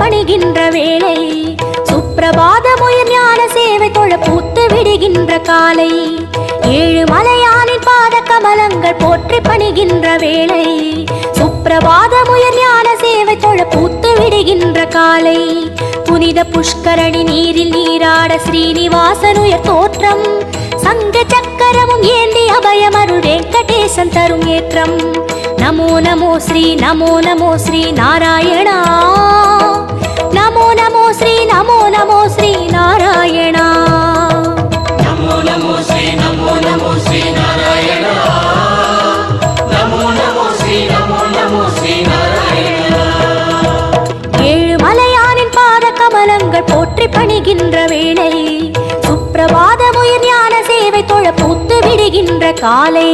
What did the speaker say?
பணிகின்ற வேளை, சுப்பிரபாதமுயிர் ஞான சேவை தொழ பூத்து விடுகின்ற காலை, ஏழு மலையானின் பாத கமலங்கள் போற்றி பணிகின்ற வேளை, சுப்பிரபாதமுயிர் ஞான சேவை தொழ பூத்து விடுகின்ற காலை, புனித புஷ்கரணி நீரில் நீராட ஸ்ரீனிவாசனுயர் தோற்றம், சங்க சக்கரமும் ஏந்தி அபயமருள் வெங்கடேசன் தரும் ஏற்றம். நமோ நமோ ஸ்ரீ நமோ நமோ ஸ்ரீ நாராயணா, நமோ நமோ ஸ்ரீ நமோ நமோ ஸ்ரீ நாராயணா, நமோ நமோ ஸ்ரீ நமோ நமோ ஸ்ரீ நாராயணா, நமோ நமோ ஸ்ரீ நமோ நமோ ஸ்ரீ நாராயணா. ஏழு மலையானின் பாத கமலங்கள் போற்றி பணிகின்ற வேளை, சுப்பிரபாதமுயிர் ஞான சேவை தொழ பூத்து விடுகின்ற காலை.